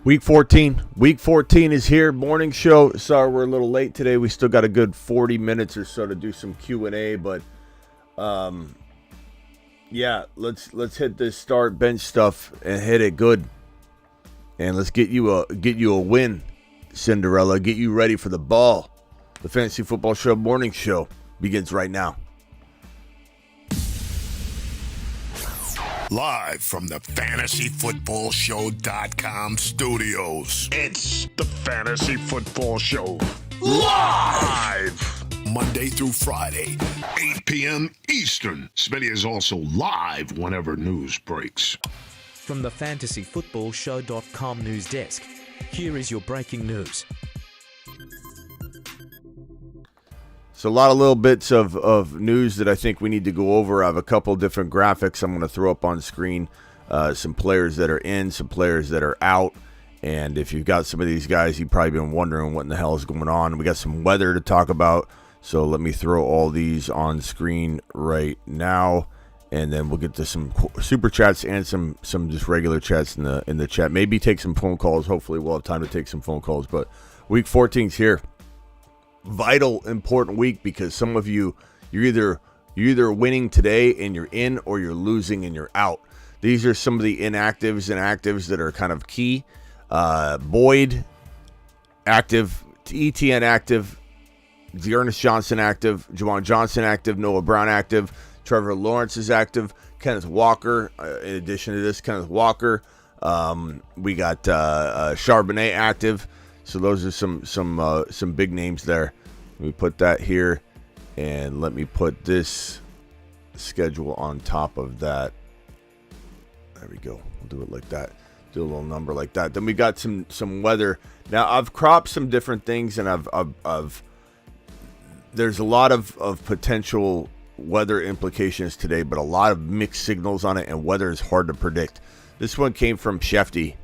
Week 14. Week 14 is here. Morning show. Sorry we're a little late today. We still got a good 40 minutes or so to do some Q&A, but yeah, let's hit this start bench stuff and hit it good. And let's get you a win, Cinderella. Get you ready for the ball. The Fantasy Football Show morning show begins right now. Live from the FantasyFootballShow.com studios. It's the Fantasy Football Show. Live! Monday through Friday, 8 p.m. Eastern. Smitty is also live whenever news breaks. From the FantasyFootballShow.com news desk, here is your breaking news. So a lot of little bits of news that I think we need to go over. I have a couple different graphics I'm going to throw up on screen. Some players that are in, some players that are out. And if you've got some of these guys, you've probably been wondering what in the hell is going on. We got some weather to talk about. So let me throw all these on screen right now. And then we'll get to some super chats and some just regular chats in the chat. Maybe take some phone calls. Hopefully we'll have time to take some phone calls. But week 14 is here. Vital, important week because some of you're either winning today and you're in, or you're losing and you're out. These are some of the inactives and actives that are kind of key. Boyd active, ETN active, Dearness Johnson active, Juwan Johnson active, Noah Brown active, Trevor Lawrence is active, Kenneth Walker. In addition to this, Kenneth Walker, we got Charbonnet active. So those are some big names there. Let me put that here, and let me put this schedule on top of that. There we go. We'll do it like that. Do a little number like that. Then we got some weather. Now I've cropped some different things, and I've there's a lot of potential weather implications today, but a lot of mixed signals on it, and weather is hard to predict. This one came from Shefty,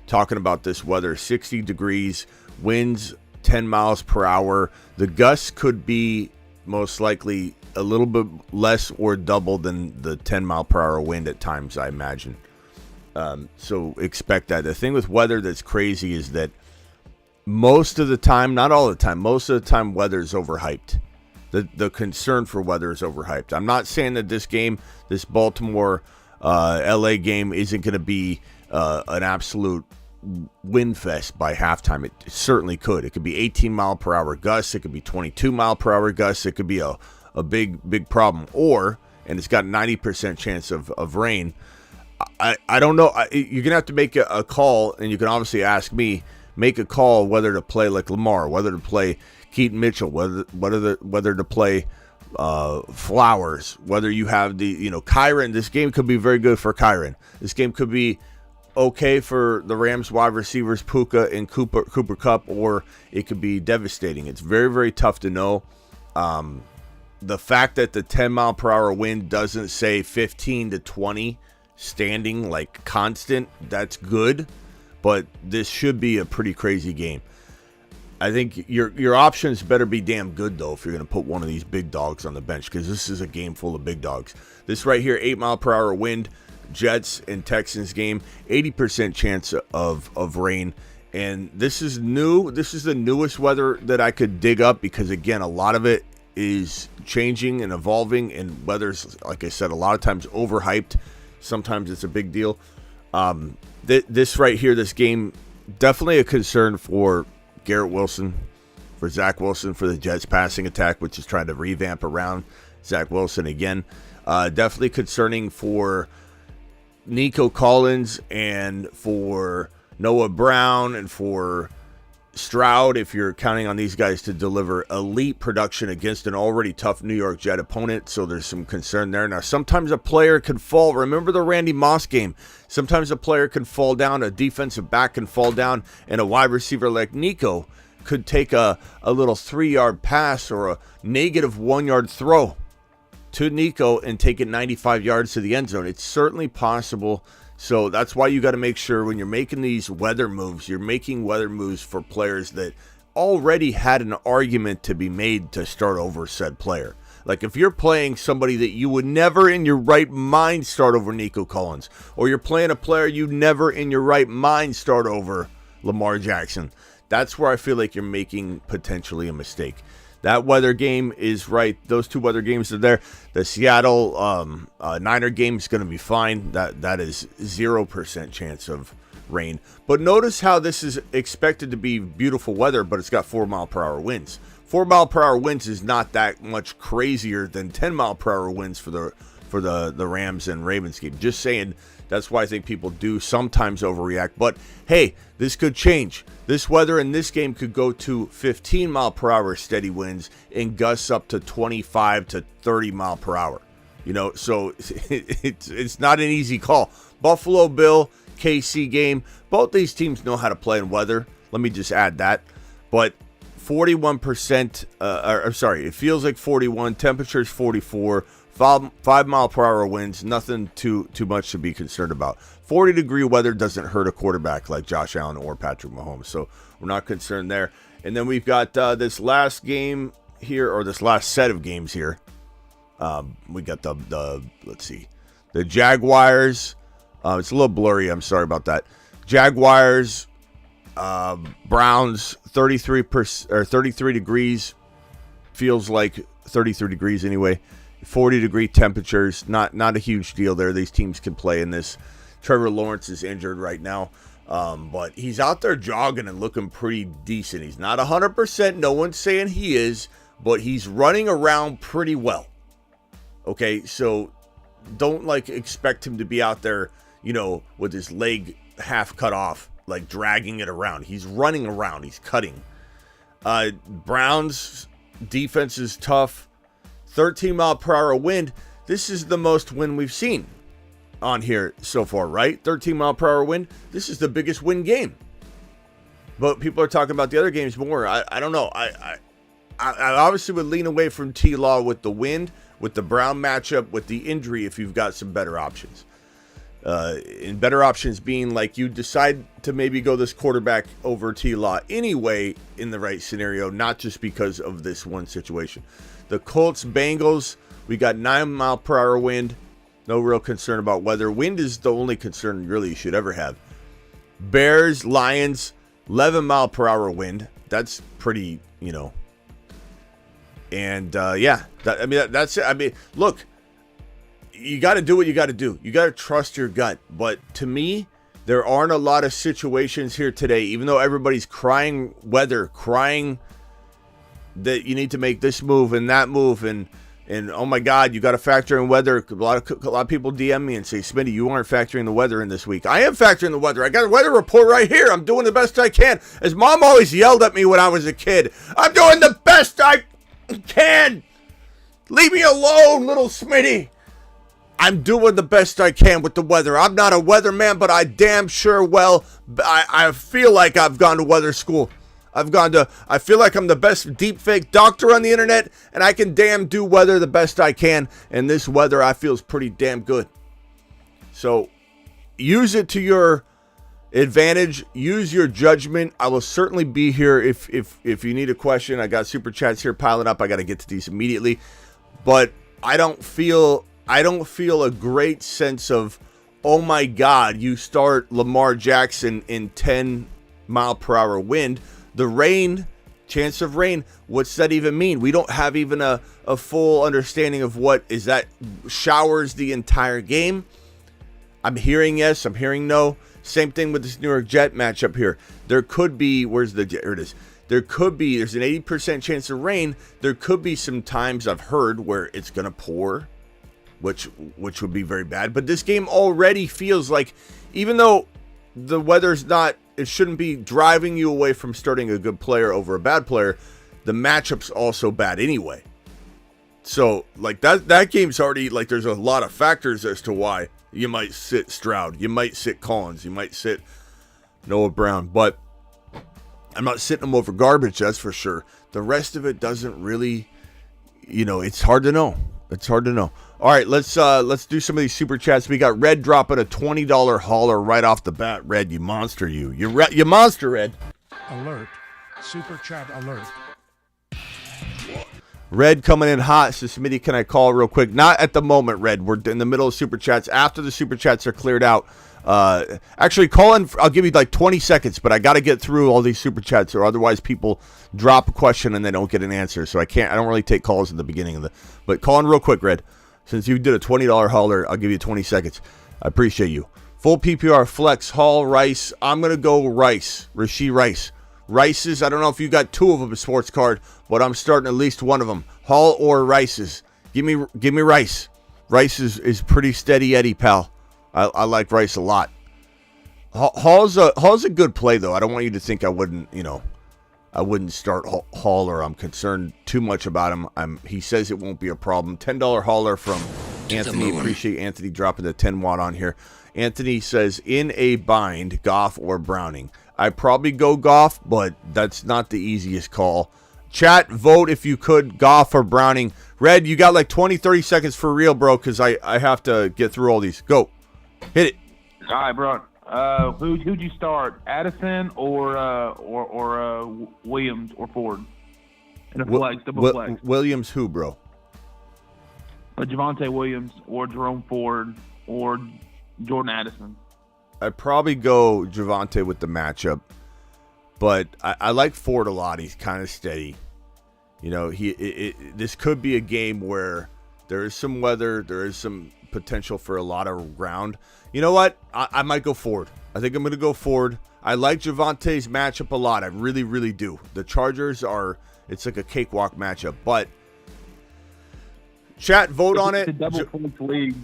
talking about this weather. 60 degrees, winds 10 miles per hour. The gusts could be most likely a little bit less or double than the 10 mile per hour wind at times, I imagine. So expect that. The thing with weather that's crazy is that most of the time, not all the time, most of the time weather is overhyped. The concern for weather is overhyped. I'm not saying that this game, this Baltimore LA game, isn't going to be an absolute wind fest by halftime. It certainly could. It could be 18 mile per hour gusts. It could be 22 mile per hour gusts. It could be a big problem. And it's got 90% chance of rain. I don't know. You're going to have to make a call, and you can obviously ask me, make a call whether to play like Lamar, whether to play Keaton Mitchell, whether to play Flowers, whether you have Kyren. This game could be very good for Kyren. This game could be okay for the Rams wide receivers Puka and Cooper Kupp, or it could be devastating. It's very, very tough to know. The fact that the 10 mile per hour wind doesn't say 15 to 20 standing like constant, that's good, but this should be a pretty crazy game. I think your options better be damn good, though, if you're going to put one of these big dogs on the bench, because this is a game full of big dogs. This right here, 8 mile per hour wind, Jets and Texans game, 80% chance of rain. And this is new. This is the newest weather that I could dig up, because, again, a lot of it is changing and evolving, and weather's, like I said, a lot of times overhyped. Sometimes it's a big deal. This right here, this game, definitely a concern for Garrett Wilson, for Zach Wilson, for the Jets passing attack, which is trying to revamp around Zach Wilson again. Definitely concerning for Nico Collins and for Noah Brown and for Stroud, if you're counting on these guys to deliver elite production against an already tough New York Jet opponent. So there's some concern there. Now, sometimes a player could fall. Remember the Randy Moss game. Sometimes a player can fall down, a defensive back can fall down, and a wide receiver like Nico could take a little 3-yard pass or a negative 1-yard throw to Nico and take it 95 yards to the end zone. It's certainly possible. So that's why you got to make sure when you're making these weather moves, you're making weather moves for players that already had an argument to be made to start over said player. Like if you're playing somebody that you would never in your right mind start over Nico Collins, or you're playing a player you never in your right mind start over Lamar Jackson. That's where I feel like you're making potentially a mistake. That weather game is right. Those two weather games are there. The Seattle Niner game is going to be fine. That is 0% chance of rain. But notice how this is expected to be beautiful weather, but it's got 4-mile-per-hour winds. 4-mile-per-hour winds is not that much crazier than 10-mile-per-hour winds for the Rams and Ravens game. Just saying. That's why I think people do sometimes overreact. But, hey, this could change. This weather in this game could go to 15-mile-per-hour steady winds and gusts up to 25 to 30 mile per hour. So it's not an easy call. Buffalo Bill, KC game. Both these teams know how to play in weather. Let me just add that. But 41%, it feels like 41. Temperature's 44. 5-mile-per-hour winds, nothing too much to be concerned about. 40-degree weather doesn't hurt a quarterback like Josh Allen or Patrick Mahomes, so we're not concerned there. And then we've got this last game here, or this last set of games here. We got the Jaguars. It's a little blurry. I'm sorry about that. Jaguars, Browns, 33 degrees. Feels like 33 degrees anyway. 40-degree temperatures, not a huge deal there. These teams can play in this. Trevor Lawrence is injured right now, but he's out there jogging and looking pretty decent. He's not 100%. No one's saying he is, but he's running around pretty well. Okay, so don't expect him to be out there, with his leg half cut off, dragging it around. He's running around. He's cutting. Browns defense is tough. 13-mile-per-hour wind. This is the most wind we've seen on here so far, right? 13-mile-per-hour wind. This is the biggest wind game. But people are talking about the other games more. I don't know. I obviously would lean away from T-Law with the wind, with the Brown matchup, with the injury if you've got some better options. And better options being you decide to maybe go this quarterback over T-Law anyway in the right scenario, not just because of this one situation. The Colts, Bengals, we got 9-mile-per-hour wind. No real concern about weather. Wind is the only concern really you should ever have. Bears, Lions, 11-mile-per-hour wind. That's pretty, And, that's it. I mean, look, you got to do what you got to do. You got to trust your gut. But to me, there aren't a lot of situations here today, even though everybody's crying weather, crying that you need to make this move and that move, and oh my God, you got to factor in weather. A lot of people DM me and say, Smitty, you aren't factoring the weather in this week. I am factoring the weather. I got a weather report right here. I'm doing the best I can. As Mom always yelled at me when I was a kid, I'm doing the best I can. Leave me alone, little Smitty. I'm doing the best I can with the weather. I'm not a weatherman, but I damn sure I feel like I've gone to weather school. I feel like I'm the best deep fake doctor on the internet, and I can damn do weather the best I can, and this weather I feel is pretty damn good. So use it to your advantage. Use your judgment. I will certainly be here if you need a question. I got super chats here piling up. I got to get to these immediately, but I don't feel a great sense of, oh my God, you start Lamar Jackson in 10-mile-per-hour wind. The rain, chance of rain, what's that even mean? We don't have even a full understanding of what is that. Showers the entire game. I'm hearing yes, I'm hearing no. Same thing with this New York Jet matchup here. There could be, there's an 80% chance of rain. There could be some times I've heard where it's going to pour, which would be very bad. But this game already feels like, even though the weather's not, it shouldn't be driving you away from starting a good player over a bad player, the matchup's also bad anyway. So, that game's already, there's a lot of factors as to why you might sit Stroud, you might sit Collins, you might sit Noah Brown, but I'm not sitting them over garbage, that's for sure. The rest of it doesn't really, it's hard to know. It's hard to know. All right, let's do some of these super chats. We got Red dropping a $20 hauler right off the bat. Red, you monster, you monster, Red. Alert, super chat alert. Red coming in hot. So Smitty, can I call real quick? Not at the moment, Red. We're in the middle of super chats. After the super chats are cleared out, Actually, call in. I'll give you like 20 seconds, but I got to get through all these super chats, or otherwise people drop a question and they don't get an answer. So I don't really take calls at the beginning of but call in real quick, Red. Since you did a $20 hauler, I'll give you 20 seconds. I appreciate you. Full PPR, Flex, Hall, Rice. I'm going to go Rice, Rashee Rice. Rice's, I don't know if you got two of them a sports card, but I'm starting at least one of them. Hall or Rice's. Give me Rice. Rice is pretty steady Eddie, pal. I like Rice a lot. Hall's a good play, though. I don't want you to think I wouldn't start Hall, or I'm concerned too much about him. He says it won't be a problem. $10 hauler from Anthony. Appreciate Anthony dropping the 10 watt on here. Anthony says, in a bind, Goff or Browning. I probably go Goff, but that's not the easiest call. Chat, vote if you could, Goff or Browning. Red, you got like 20, 30 seconds for real, bro, because I have to get through all these. Go. Hit it. All right, bro. Who'd you start? Addison or Williams or Ford? In a flex, double flex. Williams who, bro? Javonte Williams or Jerome Ford or Jordan Addison. I'd probably go Javonte with the matchup, but I like Ford a lot. He's kind of steady. You know, this could be a game where there is some weather, there is some potential for a lot of ground. You know what? I might go Ford. I think I'm going to go Ford. I like Javonte's matchup a lot. I really, really do. The Chargers it's like a cakewalk matchup, but chat, vote on it. It's a double flex league.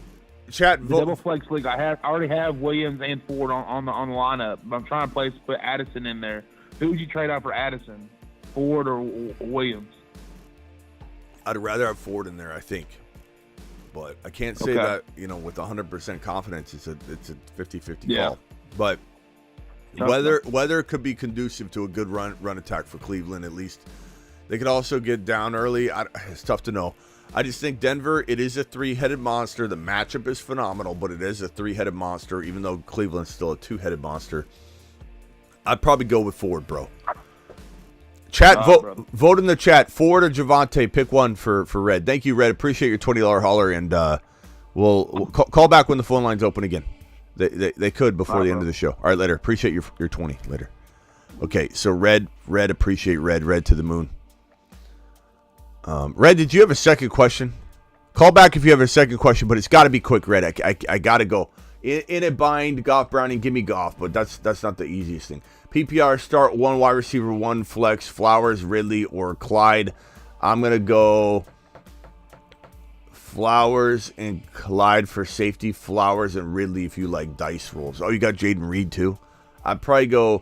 Chat, vote. Double flex league. I already have Williams and Ford on the lineup, but I'm trying to put Addison in there. Who would you trade out for Addison? Ford or Williams? I'd rather have Ford in there, I think. But I can't say that, with 100% confidence. It's a 50-50 call. But weather could be conducive to a good run attack for Cleveland, at least. They could also get down early. It's tough to know. I just think Denver, it is a three-headed monster. The matchup is phenomenal, but it is a three-headed monster, even though Cleveland's still a two-headed monster. I'd probably go with Ford, bro. Chat, vote in the chat. Ford or Javonte, pick one for Red. Thank you, Red. Appreciate your $20 hauler, and we'll call back when the phone line's open again. They could before the end of the show. All right, later. Appreciate your 20 later. Okay, so Red, appreciate Red to the moon. Red, did you have a second question? Call back if you have a second question, but it's got to be quick, Red. I got to go. In a bind, Goff, Browning, give me Goff, but that's not the easiest thing. PPR, start one wide receiver, one flex, Flowers, Ridley, or Clyde. I'm going to go Flowers and Clyde for safety, Flowers and Ridley if you like dice rolls. Oh, you got Jaden Reed too? I'd probably go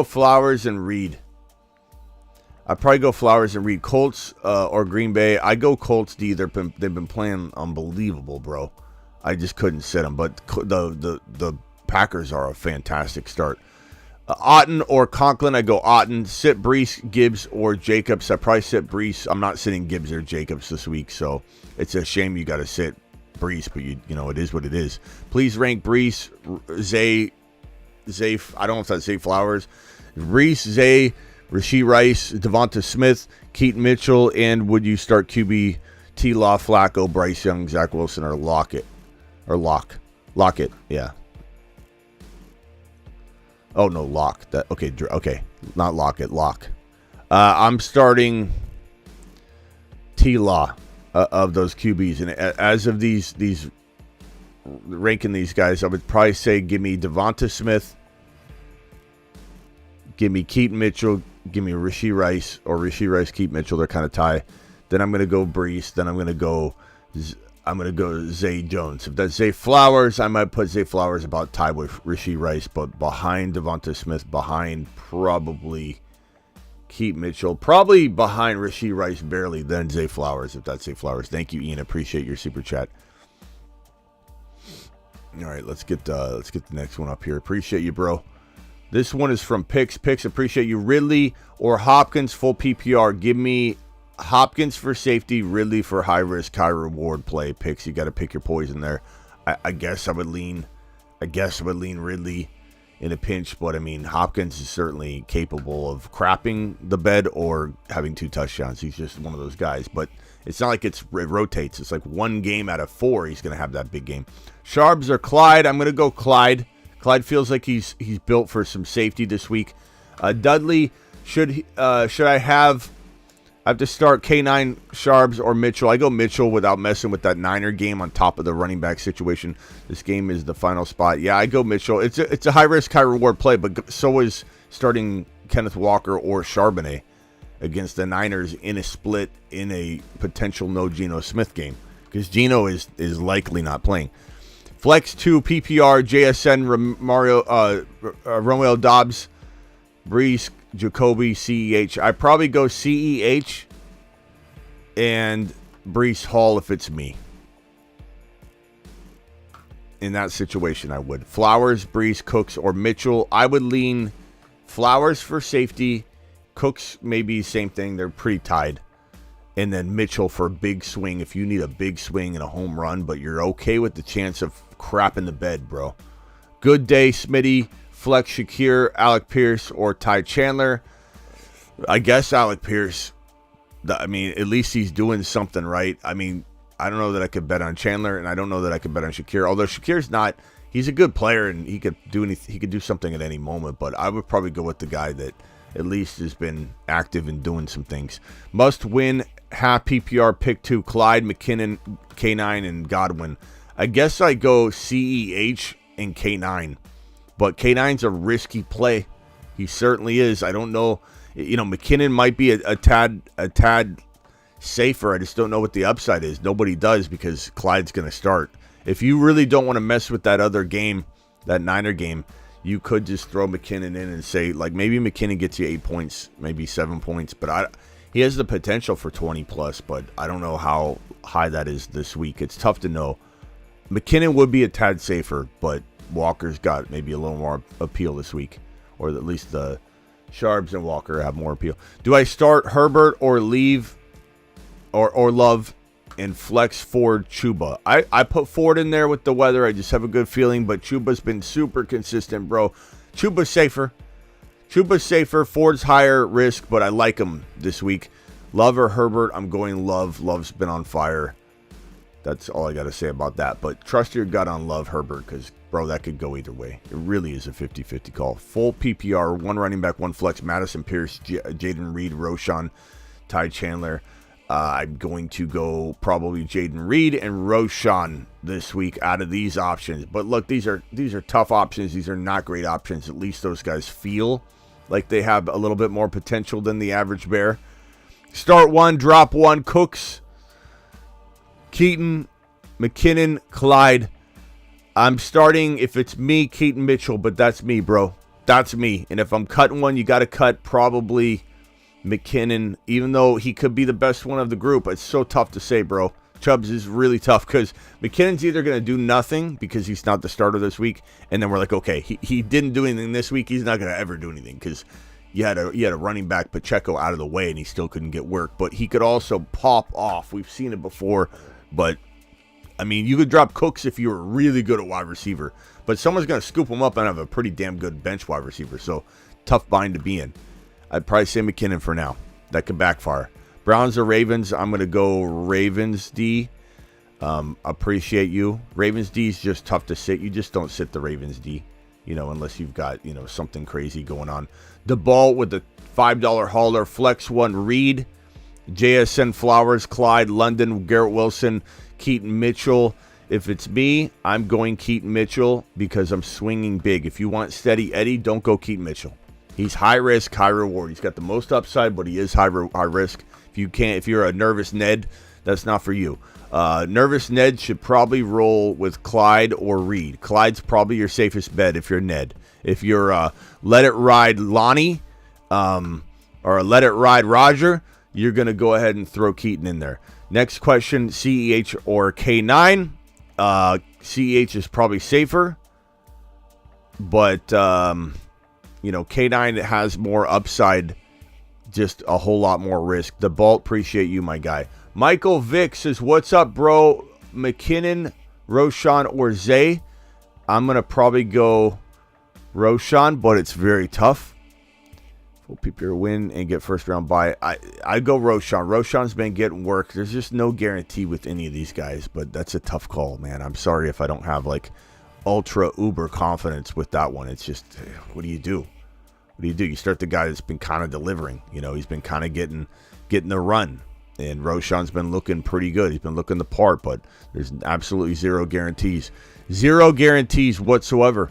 Flowers and Reed. Colts or Green Bay. I go Colts D. They've been playing unbelievable, bro. I just couldn't sit them, but the Packers are a fantastic start. Otten or Conklin, I go Otten. Sit Brees, Gibbs, or Jacobs. I probably sit Brees. I'm not sitting Gibbs or Jacobs this week, so it's a shame you got to sit Brees, but it is what it is. Please rank Brees, Zay. I don't know if that's Zay Flowers. Brees, Zay, Rashee Rice, Devonta Smith, Keaton Mitchell, and would you start QB T-Law, Flacco, Bryce Young, Zach Wilson, or Lockett? Or Lockett, yeah. Oh, no, Lock. Okay, not Lockett, Lock. I'm starting T-Law of those QBs. And as of these ranking these guys, I would probably say give me Devonta Smith, give me Keaton Mitchell, give me Rashee Rice, or Rashee Rice, Keaton Mitchell. They're kind of tie. Then I'm going to go Brees. Then I'm going to go Zay Jones. If that's Zay Flowers, I might put Zay Flowers about tied with Rashee Rice, but behind Devonta Smith, behind probably Keaton Mitchell, probably behind Rashee Rice barely, then Zay Flowers, if that's Zay Flowers. Thank you, Ian. Appreciate your super chat. All right, let's get the next one up here. Appreciate you, bro. This one is from Picks. Appreciate you. Ridley or Hopkins, full PPR. Give me Hopkins for safety, Ridley for high risk, high reward play. Picks, you got to pick your poison there. I guess I would lean Ridley in a pinch, but I mean Hopkins is certainly capable of crapping the bed or having 2 touchdowns. He's just one of those guys. But it's not like it rotates. It's like one game out of 4 he's going to have that big game. Sharps or Clyde? I'm going to go Clyde. Clyde feels like he's built for some safety this week. Dudley, should I have to start K9, Sharps, or Mitchell? I go Mitchell without messing with that Niner game on top of the running back situation. This game is the final spot. Yeah, I go Mitchell. It's a high risk, high reward play, but so is starting Kenneth Walker or Charbonnet against the Niners in a split in a potential no Geno Smith game, because Geno is likely not playing. Flex 2 PPR JSN Romeo Dobbs, Brees, Jacoby, CEH. I probably go CEH and Brees Hall if it's me. In that situation, I would. Flowers, Brees, Cooks, or Mitchell. I would lean Flowers for safety. Cooks, maybe same thing. They're pretty tied. And then Mitchell for a big swing if you need a big swing and a home run, but you're okay with the chance of crap in the bed, bro. Good day, Smitty. Flex Shakir, Alec Pierce, or Ty Chandler. I guess Alec Pierce. I mean, at least he's doing something right. I mean, I don't know that I could bet on Chandler, and I don't know that I could bet on Shakir. Although Shakir's not, he's a good player, and he could do something at any moment. But I would probably go with the guy that at least has been active in doing some things. Must win, half PPR, pick 2, Clyde, McKinnon, K9, and Godwin. I guess I go CEH and K9. But K9's a risky play. He certainly is. I don't know. You know, McKinnon might be a tad safer. I just don't know what the upside is. Nobody does because Clyde's going to start. If you really don't want to mess with that other game, that Niner game, you could just throw McKinnon in and say, like, maybe McKinnon gets you 8 points, maybe 7 points. But he has the potential for 20 plus, but I don't know how high that is this week. It's tough to know. McKinnon would be a tad safer, but Walker's got maybe a little more appeal this week, or at least the Sharps and Walker have more appeal. Do I start Herbert or leave or Love and flex Ford Chuba? I put Ford in there with the weather. I just have a good feeling, but Chuba's been super consistent, bro. Chuba's safer. Ford's higher risk, but I like him this week. Love or Herbert? I'm going Love. Love's been on fire. That's all I got to say about that. But trust your gut on Love, Herbert, because, bro, that could go either way. It really is a 50-50 call. Full PPR, 1 running back, 1 flex. Madison Pierce, Jaden Reed, Roshan, Ty Chandler. I'm going to go probably Jaden Reed and Roshan this week out of these options. But look, these are tough options. These are not great options. At least those guys feel like they have a little bit more potential than the average bear. Start 1, drop 1. Cooks, Keaton, McKinnon, Clyde. I'm starting, if it's me, Keaton Mitchell, but that's me, bro. That's me. And if I'm cutting one, you got to cut probably McKinnon, even though he could be the best one of the group. It's so tough to say, bro. Chubbs is really tough because McKinnon's either going to do nothing because he's not the starter this week, and then we're like, okay, he didn't do anything this week. He's not going to ever do anything because you had a running back, Pacheco, out of the way, and he still couldn't get work. But he could also pop off. We've seen it before. But, I mean, you could drop Cooks if you were really good at wide receiver. But someone's going to scoop him up and have a pretty damn good bench wide receiver. So, tough bind to be in. I'd probably say McKinnon for now. That could backfire. Browns or Ravens? I'm going to go Ravens D. Appreciate you. Ravens D is just tough to sit. You just don't sit the Ravens D, unless you've got, something crazy going on. The ball with the $5 hauler. Flex 1, Reed. JSN, Flowers, Clyde, London, Garrett Wilson, Keaton Mitchell. If it's me, I'm going Keaton Mitchell because I'm swinging big. If you want steady Eddie, don't go Keaton Mitchell. He's high risk, high reward. He's got the most upside, but he is high risk. If you're a nervous Ned, that's not for you. Nervous Ned should probably roll with Clyde or Reed. Clyde's probably your safest bet if you're Ned. If you're Let It Ride Lonnie or Let It Ride Roger, you're going to go ahead and throw Keaton in there. Next question, CEH or K9. CEH is probably safer, but, K9 has more upside, just a whole lot more risk. The Bolt, appreciate you, my guy. Michael Vick says, what's up, bro? McKinnon, Roshan, or Zay? I'm going to probably go Roshan, but it's very tough. Full PPR win and get first round bye. I go Roshan. Roshan's been getting work. There's just no guarantee with any of these guys, but that's a tough call, man. I'm sorry if I don't have ultra uber confidence with that one. It's just, what do you do? What do you do? You start the guy that's been kind of delivering. He's been kind of getting the run. And Roshan's been looking pretty good. He's been looking the part, but there's absolutely zero guarantees. Zero guarantees whatsoever.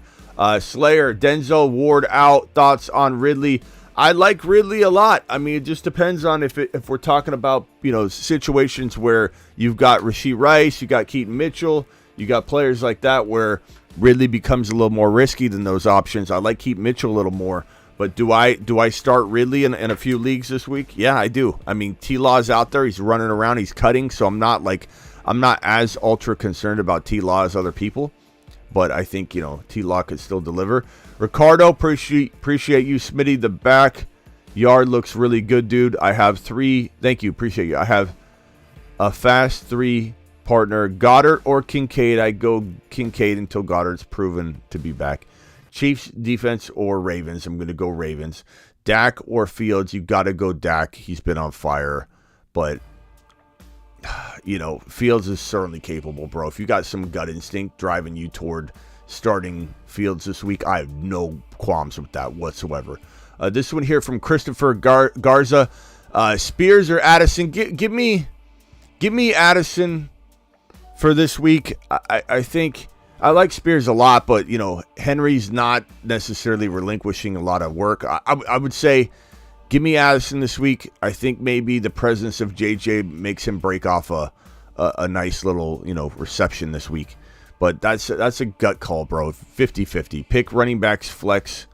Slayer, Denzel Ward out. Thoughts on Ridley? I like Ridley a lot. I mean, it just depends on if we're talking about, situations where you've got Rashee Rice, you got Keaton Mitchell, you got players like that where Ridley becomes a little more risky than those options. I like Keaton Mitchell a little more. But do I start Ridley in a few leagues this week? Yeah, I do. I mean, T-Law's out there. He's running around. He's cutting. So I'm not as ultra concerned about T-Law as other people. But I think, T-Law could still deliver. Ricardo, appreciate you. Smitty, the backyard looks really good, dude. I have 3. Thank you. Appreciate you. I have a fast 3 partner. Goddard or Kincaid. I go Kincaid until Goddard's proven to be back. Chiefs defense or Ravens. I'm going to go Ravens. Dak or Fields. You got to go Dak. He's been on fire. But, Fields is certainly capable, bro. If you got some gut instinct driving you toward starting Fields this week, I have no qualms with that whatsoever. This one here from Christopher Garza. Spears or Addison? Give me Addison for this week. I think I like Spears a lot, but, Henry's not necessarily relinquishing a lot of work. I would say give me Addison this week. I think maybe the presence of JJ makes him break off a nice little, reception this week. But that's a gut call, bro. 50-50. Pick running backs, flex.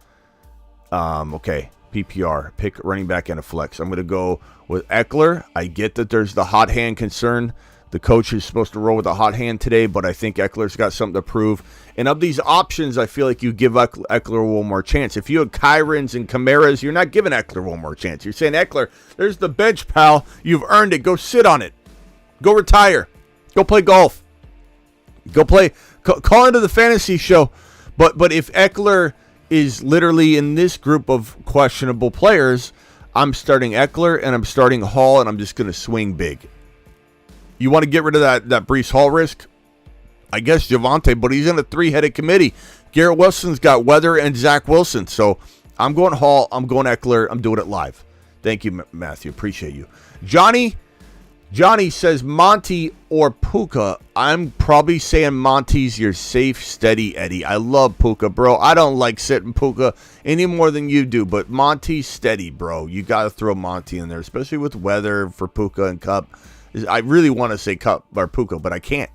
Okay, PPR. Pick running back and a flex. I'm going to go with Eckler. I get that there's the hot hand concern. The coach is supposed to roll with a hot hand today, but I think Eckler's got something to prove. And of these options, I feel like you give Eckler one more chance. If you have Kyrens and Camaras, you're not giving Eckler one more chance. You're saying, Eckler, there's the bench, pal. You've earned it. Go sit on it. Go retire. Go play golf. Go play. Call into the fantasy show. But if Eckler is literally in this group of questionable players, I'm starting Eckler and I'm starting Hall, and I'm just going to swing big. You want to get rid of that Breece Hall risk? I guess Javonte, but he's in a 3-headed committee. Garrett Wilson's got Weather and Zach Wilson. So I'm going Hall. I'm going Eckler. I'm doing it live. Thank you, Matthew. Appreciate you. Johnny says Monty or Puka. I'm probably saying Monty's your safe, steady Eddie. I love Puka, bro. I don't like sitting Puka any more than you do, but Monty's steady, bro. You got to throw Monty in there, especially with Weather for Puka and Cup. I really want to say Cup or Puka, but I can't.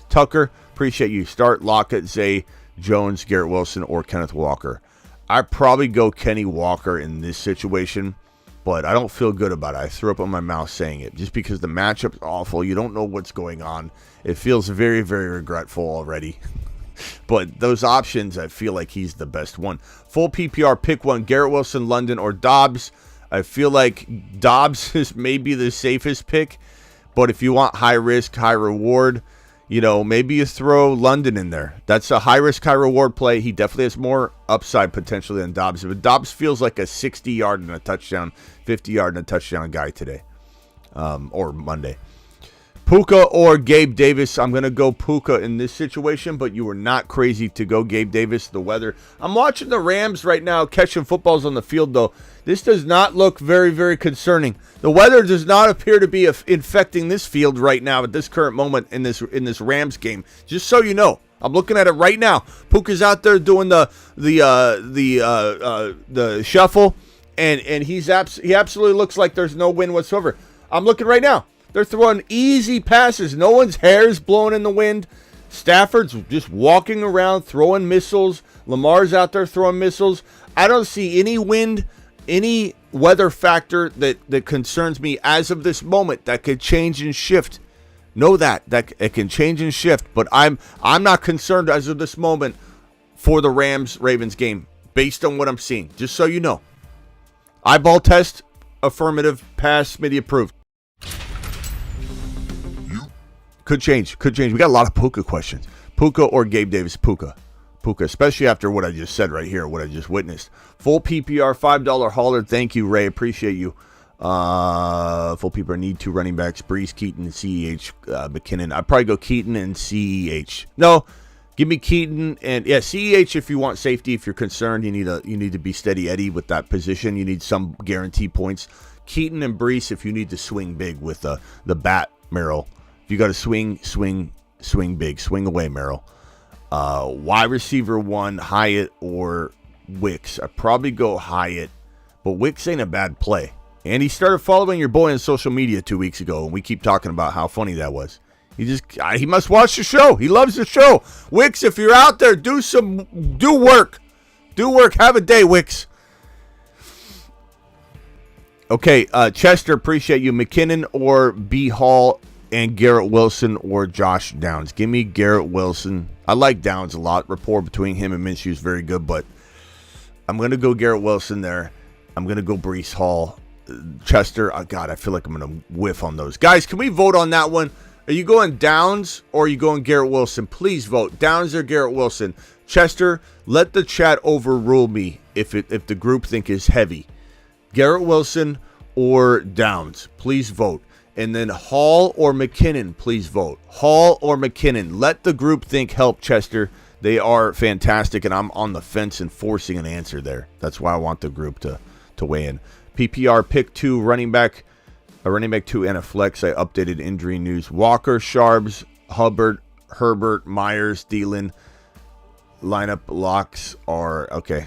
Tucker, appreciate you. Start Lockett, Zay, Jones, Garrett Wilson, or Kenneth Walker. I'd probably go Kenny Walker in this situation, but I don't feel good about it. I threw up on my mouth saying it just because the matchup's awful. You don't know what's going on. It feels very, very regretful already. But those options, I feel like he's the best one. Full PPR, pick one. Garrett Wilson, London, or Dobbs. I feel like Dobbs is maybe the safest pick. But if you want high risk, high reward, maybe you throw London in there. That's a high risk, high reward play. He definitely has more upside potentially than Dobbs. But Dobbs feels like a 60-yard and a touchdown, 50-yard and a touchdown guy today or Monday. Puka or Gabe Davis. I'm going to go Puka in this situation, but you were not crazy to go Gabe Davis. The weather. I'm watching the Rams right now catching footballs on the field, though. This does not look very, very concerning. The weather does not appear to be infecting this field right now at this current moment in this Rams game. Just so you know, I'm looking at it right now. Puka's out there doing the shuffle, and he absolutely looks like there's no wind whatsoever. I'm looking right now. They're throwing easy passes. No one's hair is blowing in the wind. Stafford's just walking around throwing missiles. Lamar's out there throwing missiles. I don't see any wind, any weather factor that concerns me as of this moment. That could change and shift. Know that it can change and shift, but I'm not concerned as of this moment for the Rams-Ravens game based on what I'm seeing. Just so you know. Eyeball test, affirmative, pass, Smitty approved. Could change. We got a lot of Puka questions. Puka or Gabe Davis? Puka, especially after what I just said right here, what I just witnessed. Full PPR, $5 hauler. Thank you, Ray. Appreciate you. Full PPR need 2 running backs. Brees, Keaton, CEH, McKinnon. I'd probably go Keaton and CEH. No, Give me Keaton and CEH if you want safety. If you're concerned, you need to be steady Eddie with that position. You need some guaranteed points. Keaton and Brees if you need to swing big with the bat, Merrill. If you got to swing big, swing away, Merrill. Wide receiver 1, Hyatt or Wicks. I'd probably go Hyatt, but Wicks ain't a bad play. And he started following your boy on social media 2 weeks ago, and we keep talking about how funny that was. He must watch the show. He loves the show. Wicks, if you're out there, do work. Do work. Have a day, Wicks. Okay, Chester, appreciate you. McKinnon or B. Hall and Garrett Wilson or Josh Downs. Give me Garrett Wilson. I like Downs a lot. Rapport between him and Minshew is very good, but I'm going to go Garrett Wilson there. I'm going to go Brees Hall. Chester, God, I feel like I'm going to whiff on those. Guys, can we vote on that one? Are you going Downs or are you going Garrett Wilson? Please vote. Downs or Garrett Wilson. Chester, let the chat overrule me if the group think is heavy. Garrett Wilson or Downs. Please vote. And then Hall or McKinnon, please vote. Hall or McKinnon. Let the group think help, Chester. They are fantastic, and I'm on the fence and forcing an answer there. That's why I want the group to weigh in. PPR pick 2, running back 2 and a flex. I updated injury news. Walker, Sharps, Hubbard, Herbert, Myers, Thielen. Lineup locks are okay.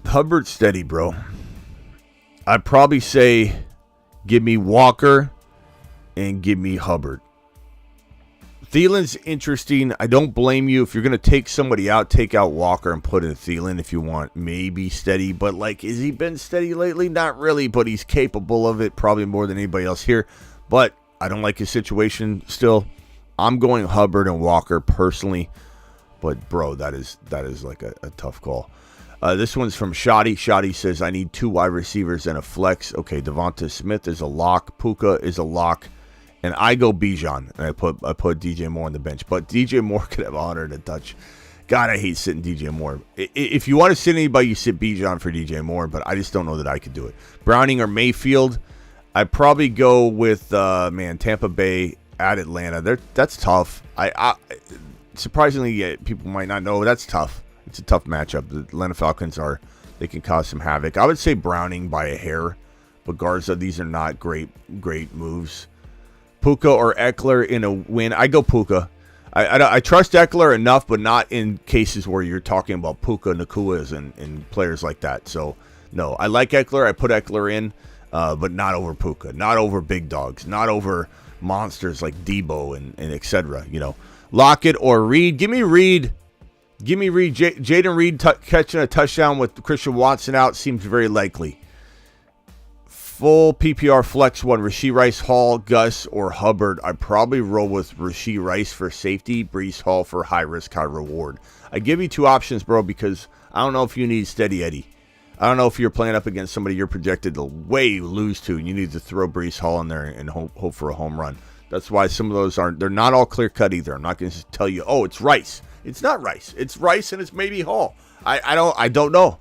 Hubbard steady, bro. I'd probably say give me Walker and give me Hubbard. Thielen's interesting. I don't blame you. If you're going to take somebody out, take out Walker and put in Thielen if you want. Maybe steady, but has he been steady lately? Not really, but he's capable of it probably more than anybody else here. But I don't like his situation still. I'm going Hubbard and Walker personally, but bro, that is like a tough call. This one's from Shoddy. Shoddy says, I need 2 wide receivers and a flex. Okay, Devonta Smith is a lock. Puka is a lock. And I go Bijan. And I put DJ Moore on the bench. But DJ Moore could have 100 a touch. God, I hate sitting DJ Moore. If you want to sit anybody, you sit Bijan for DJ Moore. But I just don't know that I could do it. Browning or Mayfield. I'd probably go with, Tampa Bay at Atlanta. That's tough. I surprisingly, people might not know. That's tough. It's a tough matchup. The Atlanta Falcons they can cause some havoc. I would say Browning by a hair, but Garza, these are not great moves. Puka or Eckler in a win. I go Puka. I trust Eckler enough, but not in cases where you're talking about Puka, Nakuas, and players like that. So, no. I like Eckler. I put Eckler in, but not over Puka. Not over big dogs. Not over monsters like Debo and etc. Lockett or Reed. Give me Reed. Jaden Reed catching a touchdown with Christian Watson out seems very likely. Full PPR flex 1, Rashee Rice, Hall, Gus, or Hubbard. I'd probably roll with Rashee Rice for safety, Brees Hall for high risk, high reward. I give you 2 options, bro, because I don't know if you need steady Eddie. I don't know if you're playing up against somebody you're projected to lose to, and you need to throw Brees Hall in there and hope for a home run. That's why some of those they're not all clear cut either. I'm not going to tell you, it's Rice. It's not Rice. It's Rice and it's maybe Hall. I don't know.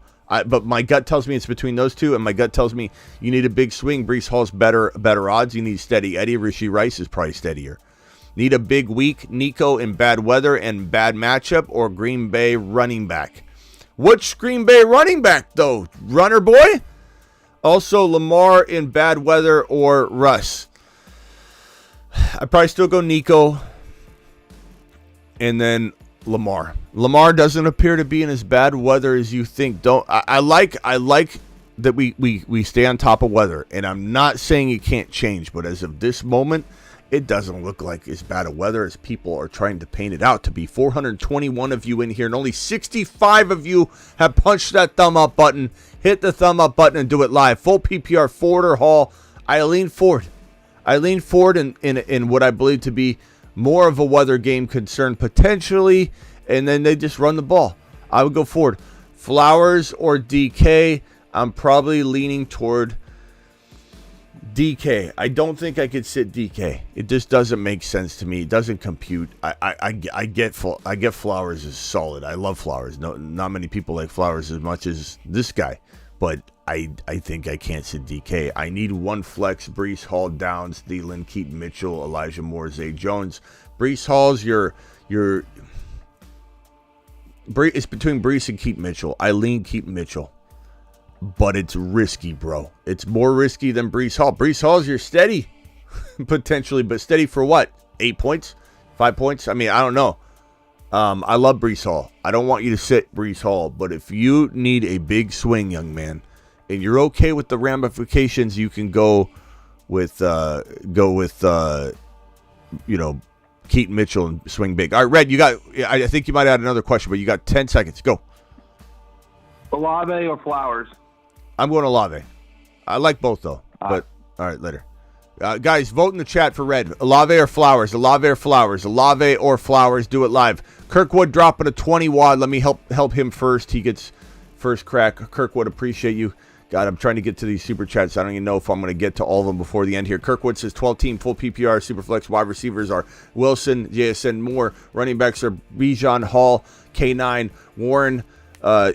But my gut tells me it's between those two, and my gut tells me you need a big swing. Brees Hall's better odds. You need steady Eddie. Rashee Rice is probably steadier. Need a big week. Nico in bad weather and bad matchup, or Green Bay running back. Which Green Bay running back, though? Runner boy? Also, Lamar in bad weather or Russ. I'd probably still go Nico. And then Lamar. Lamar doesn't appear to be in as bad weather as you think. I like that we stay on top of weather, and I'm not saying it can't change, but as of this moment, it doesn't look like as bad a weather as people are trying to paint it out to be. 421 of you in here, and only 65 of you have punched that thumb up button. Hit the thumb up button and do it live. Full PPR, Ford or Hall. I lean Ford in what I believe to be more of a weather game concern potentially, and then they just run the ball. I would go Ford. Flowers or DK, I'm probably leaning toward DK. I don't think I could sit DK. It just doesn't make sense to me. It doesn't compute. I get Flowers is solid. I love Flowers. No, not many people like Flowers as much as this guy, but I think I can't sit DK. I need one flex: Brees Hall, Downs, Thielen, Keaton Mitchell, Elijah Moore, Zay Jones. Brees Hall's it's between Brees and Keaton Mitchell. I lean Keaton Mitchell, but it's risky, bro. It's more risky than Brees Hall. Brees Hall's your steady, potentially, but steady for what? 8 points? 5 points? I mean, I don't know. I love Brees Hall. I don't want you to sit Brees Hall, but if you need a big swing, young man, and you're okay with the ramifications, you can go with Keaton Mitchell and swing big. All right, Red, you got. I think you might add another question, but you got 10 seconds. Go. Olave or Flowers? I'm going Olave. I like both though. But all right, later. Guys, vote in the chat for Red. Olave or Flowers? Olave or Flowers? Olave or Flowers? Do it live. Kirkwood dropping a 20 wad. Let me help him first. He gets first crack. Kirkwood, appreciate you. God, I'm trying to get to these super chats. I don't even know if I'm going to get to all of them before the end here. Kirkwood says 12-team full PPR superflex wide receivers are Wilson, JSN Moore. Running backs are Bijan, Hall, K9, Warren,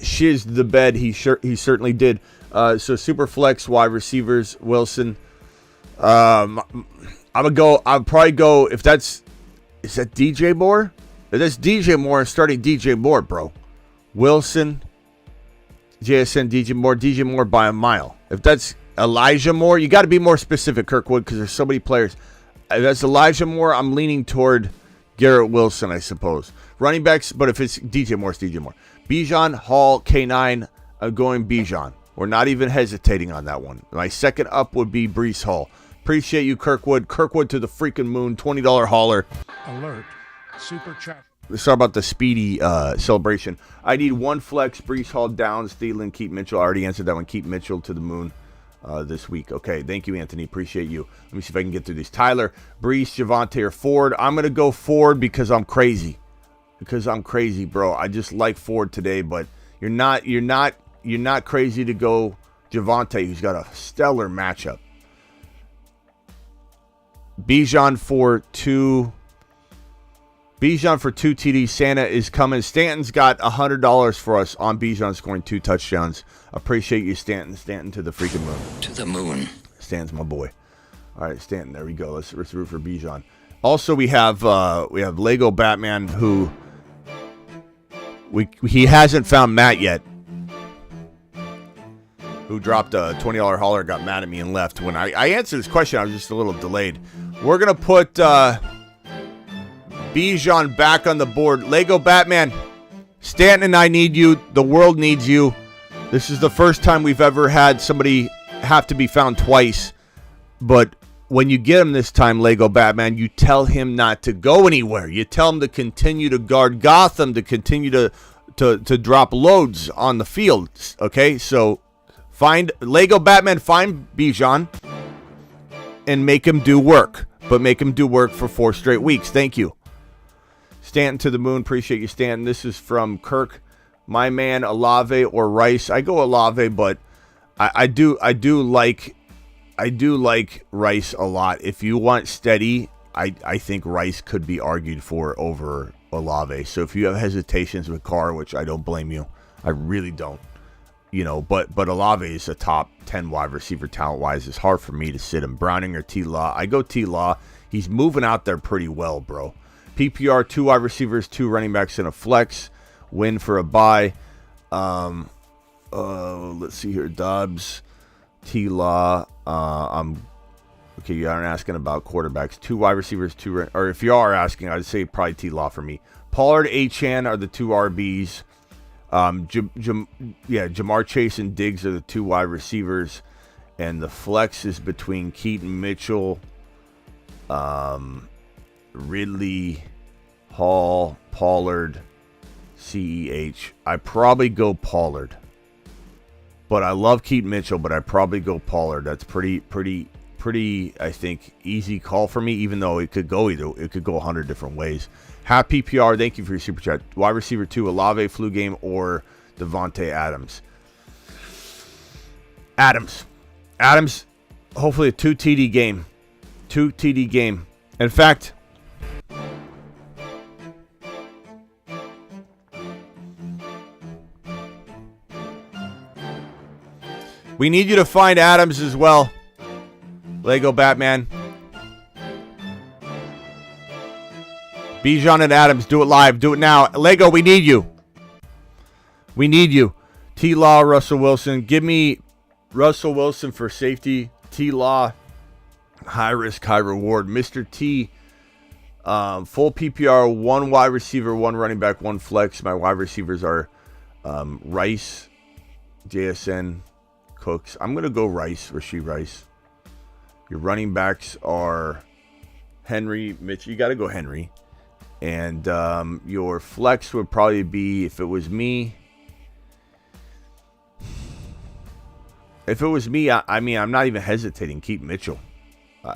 shiz the bed. He certainly did. So superflex wide receivers, Wilson. I'll probably go if is that DJ Moore? If that's DJ Moore, I'm starting DJ Moore, bro. Wilson, JSN, DJ Moore by a mile. If that's Elijah Moore, you got to be more specific, Kirkwood, because there's so many players. If that's Elijah Moore, I'm leaning toward Garrett Wilson, I suppose. Running backs, but if it's DJ Moore, it's DJ Moore. Bijan, Hall, K9, I'm going Bijan. We're not even hesitating on that one. My second up would be Brees Hall. Appreciate you, Kirkwood. Kirkwood to the freaking moon. $20 hauler. Alert. Super chat. Let's talk about the speedy celebration. I need one flex. Brees Hall, Downs, Thielen, Keaton Mitchell. I already answered that one. Keaton Mitchell to the moon this week. Okay, thank you, Anthony. Appreciate you. Let me see if I can get through these. Tyler, Brees, Javonte, or Ford. I'm going to go Ford because I'm crazy. Bro. I just like Ford today, but you're not crazy to go Javonte, who's got a stellar matchup. Bijan for two TD. Santa is coming. Stanton's got $100 for us on Bijan scoring 2 touchdowns. Appreciate you, Stanton. Stanton to the freaking moon. To the moon. Stanton's my boy. All right, Stanton. There we go. Let's root for Bijan. Also, we have Lego Batman, who he hasn't found Matt yet, who dropped a $20 hauler, got mad at me and left. When I answered this question, I was just a little delayed. We're going to put Bijan back on the board. Lego Batman, Stanton and I need you. The world needs you. This is the first time we've ever had somebody have to be found twice. But when you get him this time, Lego Batman, you tell him not to go anywhere. You tell him to continue to guard Gotham, to continue to drop loads on the field. Okay, so find Lego Batman, find Bijan, and make him do work. But make him do work for 4 straight weeks. Thank you. Stanton to the moon. Appreciate you, Stanton. This is from Kirk. My man, Olave or Rice. I go Olave, but I do like Rice a lot. If you want steady, I think Rice could be argued for over Olave. So if you have hesitations with Carr, which I don't blame you, I really don't. But Olave is a top 10 wide receiver talent-wise. It's hard for me to sit him. Browning or T-Law. I go T-Law. He's moving out there pretty well, bro. PPR, 2 wide receivers, 2 running backs, and a flex. Win for a bye. Let's see here. Dobbs, T-Law. Okay, you aren't asking about quarterbacks. 2 wide receivers, 2... Or if you are asking, I'd say probably T-Law for me. Pollard, Achane are the 2 RBs. Jamar Chase and Diggs are the 2 wide receivers, and the flex is between Keaton Mitchell, Ridley, Hall, Pollard, CEH. I probably go Pollard, but I love Keaton Mitchell, but I probably go Pollard. That's pretty, I think, easy call for me, even though it could go 100 different ways. Half PPR, thank you for your super chat. Wide receiver 2, Olave, flu game, or Devontae Adams. Adams, hopefully a 2 TD game. 2 TD game. In fact, We need you to find Adams as well. Lego Batman. Bijan and Adams, do it live. Do it now. Lego, we need you. We need you. T-Law, Russell Wilson. Give me Russell Wilson for safety. T-Law, high risk, high reward. Mr. T, full PPR, 1 wide receiver, 1 running back, 1 flex. My wide receivers are Rice, JSN, Cooks. I'm going to go Rice, Rashee Rice. Your running backs are Henry, Mitch. You got to go Henry. And your flex would probably be, if it was me, I mean, I'm not even hesitating. Keep Mitchell.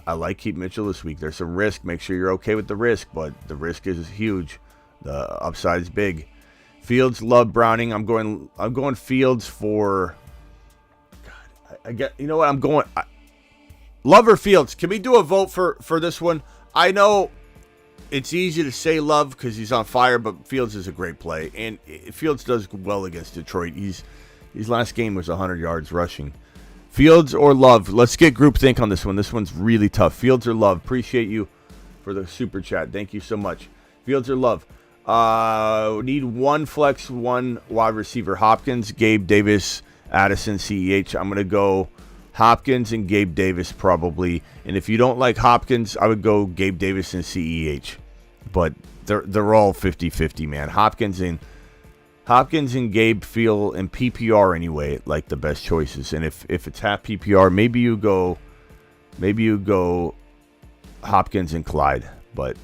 I like Keep Mitchell this week. There's some risk. Make sure you're okay with the risk, but the risk is huge. The upside is big. Fields, love Browning. I'm going Fields for. God, I get. You know what? I'm going. Love or Fields? Can we do a vote for this one? I know it's easy to say Love because he's on fire, but Fields is a great play, and Fields does well against Detroit. His last game was 100 yards rushing. Fields or Love? Let's get groupthink on this one. This one's really tough. Fields or Love? Appreciate you for the super chat. Thank you so much. Fields or Love? Need 1 flex, 1 wide receiver. Hopkins, Gabe Davis, Addison, CEH. I'm going to go Hopkins and Gabe Davis probably. And if you don't like Hopkins, I would go Gabe Davis and CEH. But they're all 50-50, man. Hopkins and Gabe feel in PPR anyway like the best choices. And if it's half PPR, maybe you go Hopkins and Clyde. But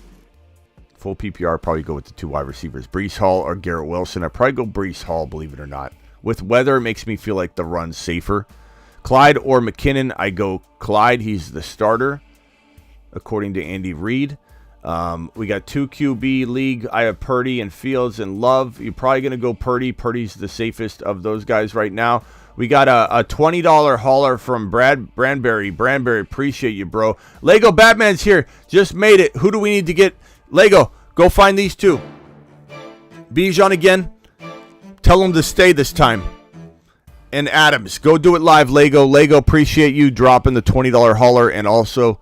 full PPR, probably go with the 2 wide receivers. Breece Hall or Garrett Wilson. I'd probably go Breece Hall, believe it or not. With weather, it makes me feel like the run's safer. Clyde or McKinnon, I go Clyde. He's the starter, according to Andy Reid. We got 2 QB league. I have Purdy and Fields and Love. You're probably going to go Purdy. Purdy's the safest of those guys right now. We got a $20 hauler from Branberry. Branberry, appreciate you, bro. Lego Batman's here. Just made it. Who do we need to get? Lego, go find these 2. Bijan again. Tell him to stay this time. And Adams, go do it live, Lego. Lego, appreciate you dropping the $20 hauler and also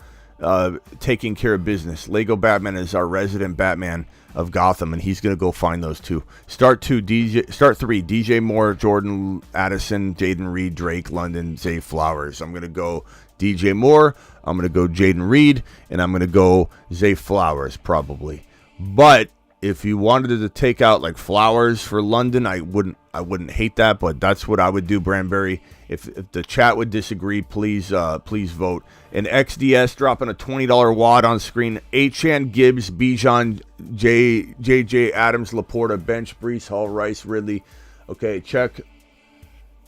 taking care of business. Lego Batman is our resident Batman of Gotham, and he's going to go find those 2. Start 3, DJ Moore, Jordan Addison, Jaden Reed, Drake London, Zay Flowers. I'm going to go DJ Moore, I'm going to go Jaden Reed, and I'm going to go Zay Flowers probably. But if you wanted to take out like Flowers for London, I wouldn't hate that, but that's what I would do, Branberry. If the chat would disagree, please vote. And XDS dropping a $20 wad on screen. Achan, Gibbs, Bijan, JJ, Adams, Laporta, bench, Breece Hall, Rice, Ridley. Okay, check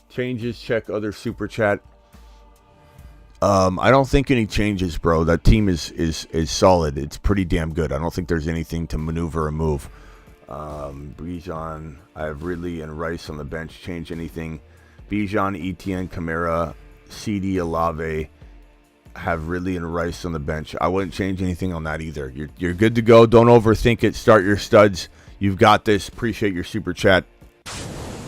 changes, check other super chat. I don't think any changes, bro. That team is solid. It's pretty damn good. I don't think there's anything to maneuver or move. Bijan, I have Ridley and Rice on the bench. Change anything? Bijan, Etienne, Kamara, CD, Olave have Ridley and Rice on the bench. I wouldn't change anything on that either. You're good to go. Don't overthink it. Start your studs. You've got this. Appreciate your super chat.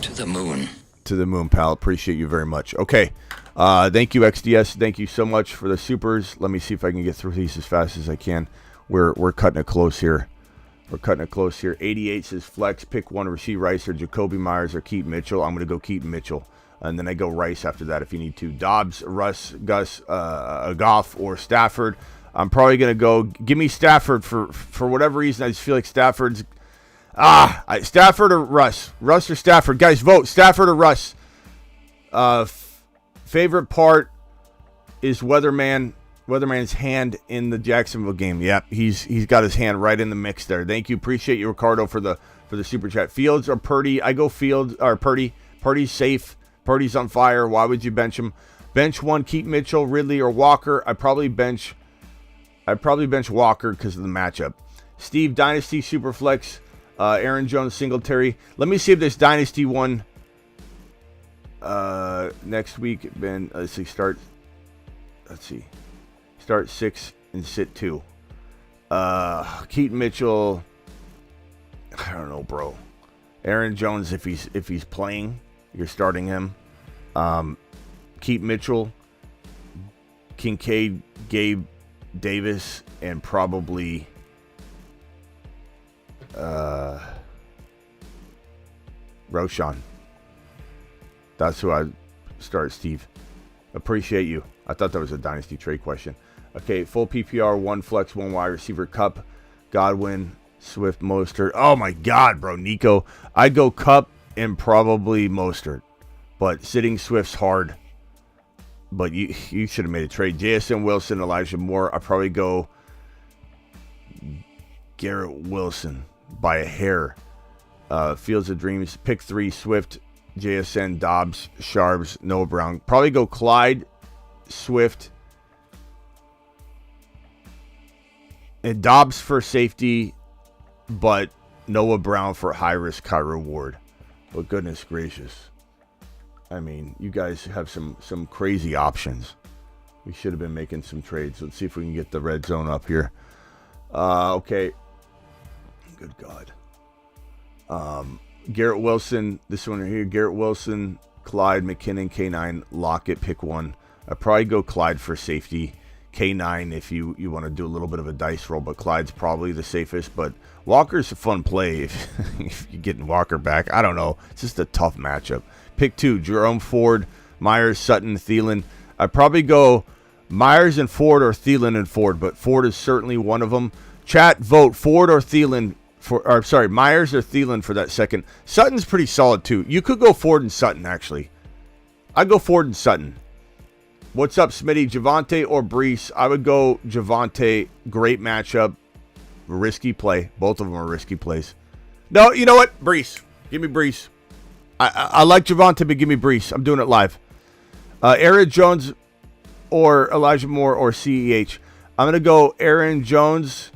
To the moon. To the moon, pal. Appreciate you very much. Okay. Thank you, XDS. Thank you so much for the supers. Let me see if I can get through these as fast as I can. We're cutting it close here. 88 says flex. Pick 1, Rashee Rice or Jacoby Myers or Keaton Mitchell. I'm going to go Keaton Mitchell. And then I go Rice after that if you need to. Dobbs, Russ, Gus, Goff, or Stafford. I'm probably going to go. Give me Stafford for whatever reason. I just feel like Stafford's. Stafford or Russ. Russ or Stafford. Guys, vote. Stafford or Russ. Favorite part is Weatherman's hand in the Jacksonville game. Yep, he's got his hand right in the mix there. Thank you. Appreciate you, Ricardo, for the super chat. Fields or Purdy? I go Fields or Purdy. Purdy's safe. Purdy's on fire. Why would you bench him? Bench 1, keep Mitchell, Ridley, or Walker. I'd probably bench Walker because of the matchup. Steve, Dynasty, Superflex, Aaron Jones, Singletary. Let me see if this Dynasty one next week. Ben, let's see. Start 6 and sit 2. Keaton Mitchell. I don't know, bro. Aaron Jones, if he's playing, you're starting him. Keith Mitchell, Kincaid, Gabe Davis, and probably Roshan. That's who I start, Steve. Appreciate you. I thought that was a dynasty trade question. Okay, full PPR, 1 flex, 1 wide receiver, Cup, Godwin, Swift, Mostert. Oh my God, bro, Nico. I'd go Cup and probably Mostert, but sitting Swift's hard. But you should have made a trade. JSN Wilson, Elijah Moore. I'd probably go Garrett Wilson by a hair. Fields of Dreams, pick 3, Swift, JSN, Dobbs, Sharps, Noah Brown. Probably go Clyde, Swift, and Dobbs for safety, but Noah Brown for high risk, high reward. But goodness gracious. I mean, you guys have some crazy options. We should have been making some trades. Let's see if we can get the red zone up here. Okay. Good God. Garrett Wilson, this one right here. Garrett Wilson, Clyde, McKinnon, K9, Lockett, pick 1. I'd probably go Clyde for safety. K9 if you want to do a little bit of a dice roll, but Clyde's probably the safest. But Walker's a fun play if you're getting Walker back. I don't know. It's just a tough matchup. Pick 2, Jerome Ford, Myers, Sutton, Thielen. I'd probably go Myers and Ford or Thielen and Ford, but Ford is certainly one of them. Chat, vote Ford or Thielen Myers or Thielen for that second. Sutton's pretty solid too. You could go Ford and Sutton actually. I'd go Ford and Sutton. What's up, Smitty? Javonte or Brees? I would go Javonte. Great matchup. Risky play. Both of them are risky plays. No, you know what? Brees. Give me Brees. I like Javonte, but give me Brees. I'm doing it live. Aaron Jones or Elijah Moore or CEH. I'm going to go Aaron Jones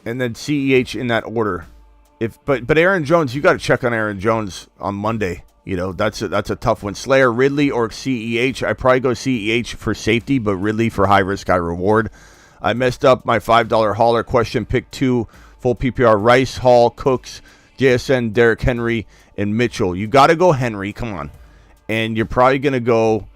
and then CEH in that order. But Aaron Jones, you got to check on Aaron Jones on Monday. You know, that's a tough one. Slayer, Ridley, or CEH. I probably go CEH for safety, but Ridley for high risk, high reward. I messed up my $5 hauler question. Pick 2, full PPR. Rice, Hall, Cooks, JSN, Derrick Henry, and Mitchell. You got to go Henry. Come on. And you're probably going to go...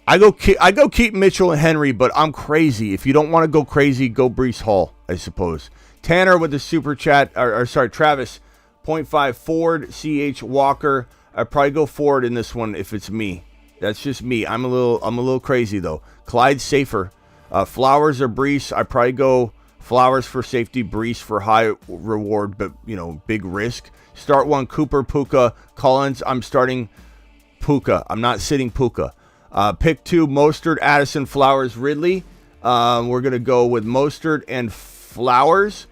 I go keep Mitchell and Henry, but I'm crazy. If you don't want to go crazy, go Brees Hall, I suppose. Tanner with the super chat, Travis, 0.5 Ford, CH Walker. I'd probably go Ford in this one if it's me. That's just me. I'm a little crazy though. Clyde's safer. Flowers or Brees. I'd probably go Flowers for safety, Brees for high reward, but big risk. Start 1, Cooper, Puka, Collins. I'm starting Puka. I'm not sitting Puka. Pick 2, Mostert, Addison, Flowers, Ridley. We're going to go with Mostert and Flowers.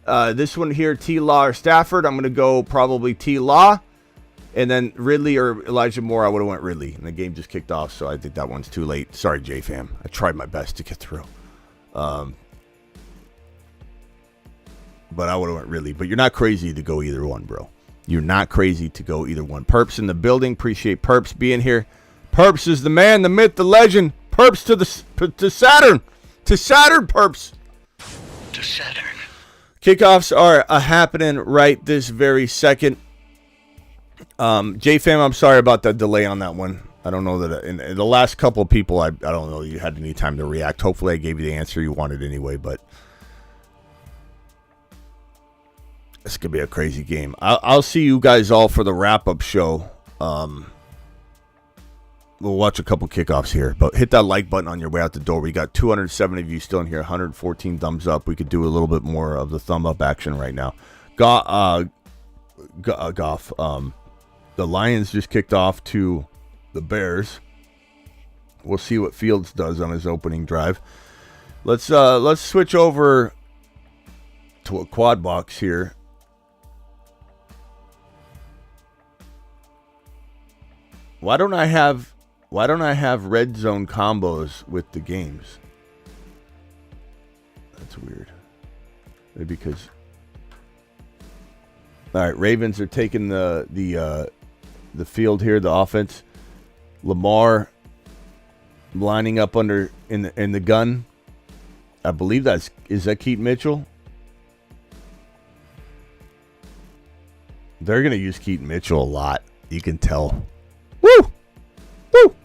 This one here, T-Law or Stafford. I'm going to go probably T-Law. And then Ridley or Elijah Moore, I would have went Ridley. And the game just kicked off, so I think that one's too late. Sorry, J-Fam. I tried my best to get through. But I would have went Ridley. But you're not crazy to go either one, bro. You're not crazy to go either one. Perps in the building. Appreciate Perps being here. Perps is the man, the myth, the legend. Perps to Saturn. To Saturn, Perps. To Saturn. Kickoffs are happening right this very second. J-Fam, I'm sorry about the delay on that one. I don't know that in the last couple of people, I don't know you had any time to react. Hopefully I gave you the answer you wanted anyway, but it's going to be a crazy game. I'll see you guys all for the wrap-up show. We'll watch a couple kickoffs here, but hit that like button on your way out the door. We got 207 of you still in here, 114 thumbs up. We could do a little bit more of the thumb up action right now. Goff, the Lions just kicked off to the Bears. We'll see what Fields does on his opening drive. Let's switch over to a quad box here. Why don't I have red zone combos with the games? That's weird. Maybe because... All right, Ravens are taking the field here, the offense. Lamar lining up under in the gun. I believe is that Keith Mitchell? They're going to use Keith Mitchell a lot. You can tell. Woo! Woo!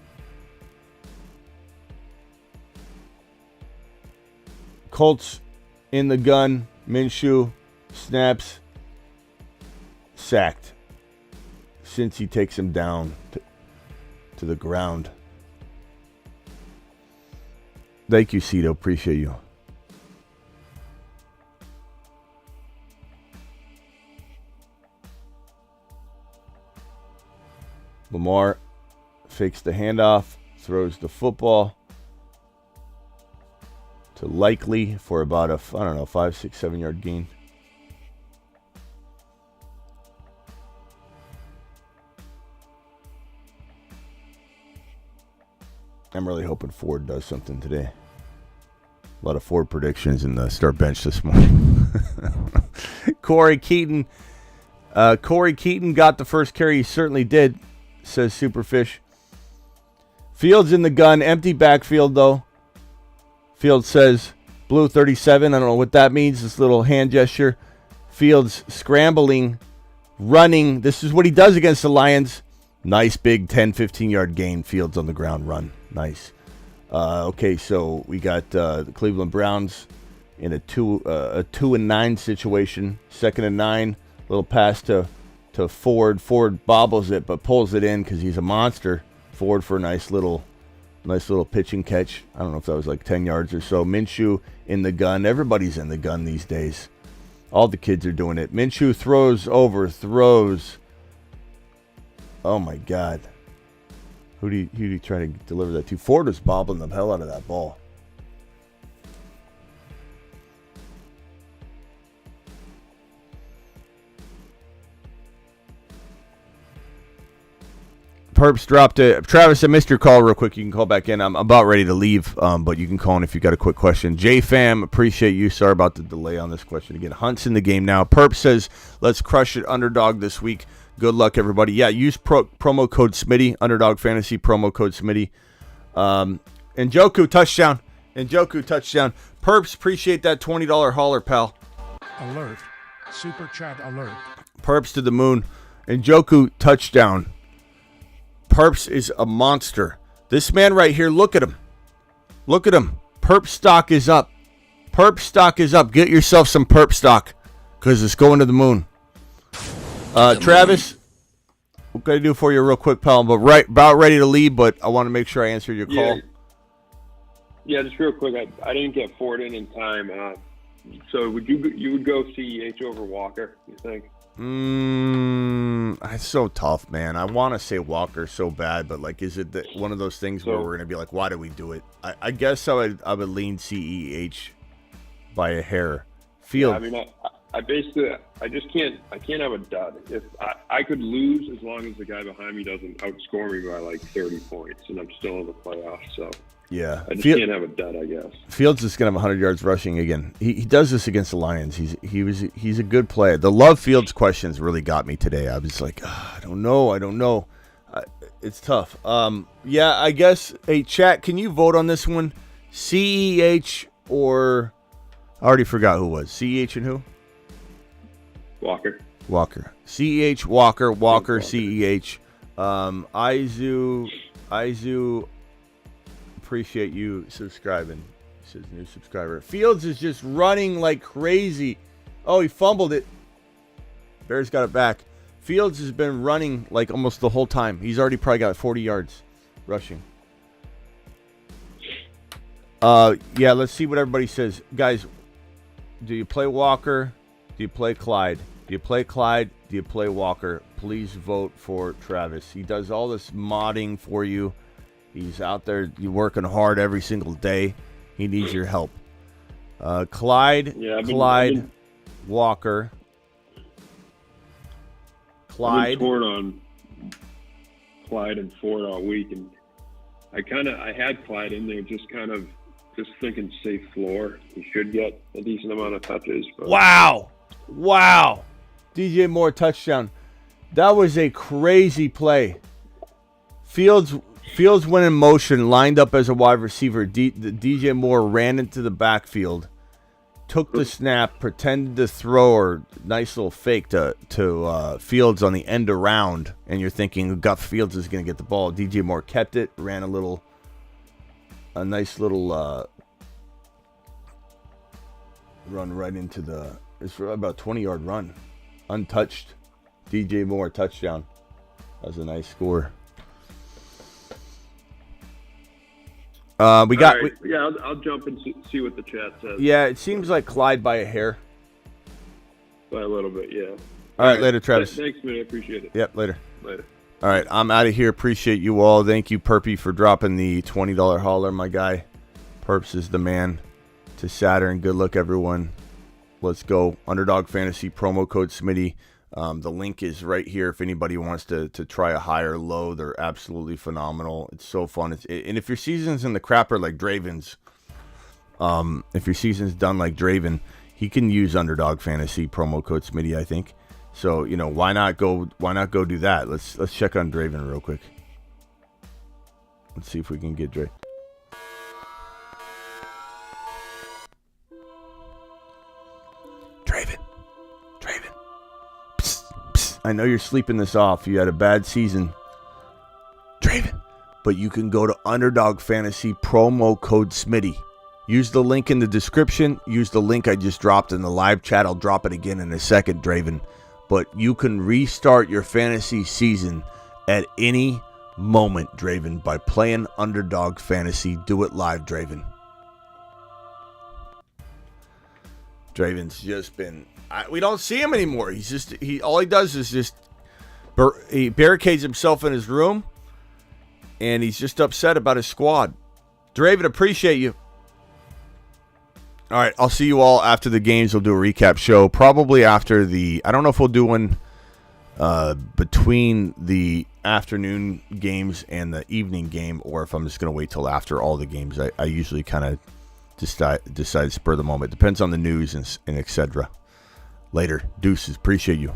Colts in the gun. Minshew snaps. Sacked. Since he takes him down to the ground. Thank you, Cito. Appreciate you. Lamar fakes the handoff, throws the football to Likely for about a, 5, 6, 7 yard gain. I'm really hoping Ford does something today. A lot of Ford predictions in the start bench this morning. Corey Keaton got the first carry. He certainly did, says Superfish. Fields in the gun. Empty backfield, though. Fields says, blue 37. I don't know what that means. This little hand gesture. Fields scrambling, running. This is what he does against the Lions. Nice big 10, 15-yard gain. Fields on the ground run. Nice. Okay, so we got the Cleveland Browns in a 2-and-9 situation. 2nd and 9. Little pass to Ford. Ford bobbles it, but pulls it in because he's a monster. Ford for a nice little pitch and catch. I don't know if that was like 10 yards or so. Minshew in the gun. Everybody's in the gun these days. All the kids are doing it. Minshew throws. Oh, my God. Who do you try to deliver that to? Ford was bobbling the hell out of that ball. Perps dropped it. Travis, I missed your call real quick. You can call back in. I'm about ready to leave, but you can call in if you got a quick question. J-Fam, appreciate you. Sorry about the delay on this question. Again, Hunt's in the game now. Perp says, let's crush it underdog this week. Good luck, everybody. Yeah, use promo code Smitty, Underdog Fantasy, promo code Smitty. Njoku touchdown. Perps, appreciate that $20 hauler, pal. Alert. Super chat alert. Perps to the moon. Njoku touchdown. Perps is a monster. This man right here, look at him. Perp stock is up. Get yourself some perp stock because it's going to the moon. Travis, what can I do for you real quick, pal? But about ready to leave, but I want to make sure I answer your call. Yeah, just real quick. I didn't get Ford in time. So you would go CEH over Walker, you think? It's so tough, man. I want to say Walker so bad, but like, is it one of those things where we're gonna be like, why do we do it? I guess I would lean CEH by a hair. Field. Yeah, I mean, I just can't have a dud. If I could lose as long as the guy behind me doesn't outscore me by like 30 points, and I'm still in the playoffs. So yeah, I just can't have a dud, I guess. Fields is gonna have 100 yards rushing again. He does this against the Lions. He's a good player. The Love Fields questions really got me today. I was like, I don't know. It's tough. Yeah, I guess. Hey, chat, can you vote on this one? CEH or I already forgot who it was. CEH and who? Walker. CEH, Walker, CEH. Izu, appreciate you subscribing. He says new subscriber. Fields is just running like crazy. Oh, he fumbled it. Bears got it back. Fields has been running like almost the whole time. He's already probably got 40 yards rushing. Yeah, let's see what everybody says. Guys, do you play Walker? Do you play Clyde? Do you play Clyde? Do you play Walker? Please vote for Travis. He does all this modding for you. He's out there working hard every single day. He needs your help. Clyde, Walker. Clyde. I've been torn on Clyde and Ford all week, and I had Clyde in there just thinking safe floor. He should get a decent amount of touches. But. Wow. DJ Moore touchdown. That was a crazy play. Fields went in motion, lined up as a wide receiver. DJ Moore ran into the backfield, took the snap, pretended to throw, or nice little fake to Fields on the end around, and you're thinking Guff Fields is going to get the ball. DJ Moore kept it, ran a nice little run right into it's about a 20-yard run, untouched. DJ Moore touchdown. That was a nice score. I'll jump and see what the chat says. Yeah, it seems like Clyde by a hair. By a little bit, yeah. All right, later, Travis. Thanks, man. I appreciate it. Yep, later. Later. All right, I'm out of here. Appreciate you all. Thank you, Perpy, for dropping the $20 hauler, my guy. Perps is the man. To Saturn. Good luck, everyone. Let's go. Underdog Fantasy, promo code Smitty. The link is right here if anybody wants to try a higher low. They're absolutely phenomenal. It's so fun. And if your season's in the crapper like Draven's, if your season's done like Draven, he can use Underdog Fantasy promo code Smitty, I think. So, why not go do that? Let's check on Draven real quick. Let's see if we can get Draven. Draven. I know you're sleeping this off. You had a bad season. Draven. But you can go to Underdog Fantasy promo code Smitty. Use the link in the description. Use the link I just dropped in the live chat. I'll drop it again in a second, Draven. But you can restart your fantasy season at any moment, Draven, by playing Underdog Fantasy. Do it live, Draven. Draven's just been... we don't see him anymore. All he does is just he barricades himself in his room, and he's just upset about his squad. Draven, appreciate you. All right, I'll see you all after the games. We'll do a recap show probably after I don't know if we'll do one between the afternoon games and the evening game, or if I'm just going to wait till after all the games. I usually kind of decide to spur the moment. Depends on the news and etc. Later. Deuces. Appreciate you.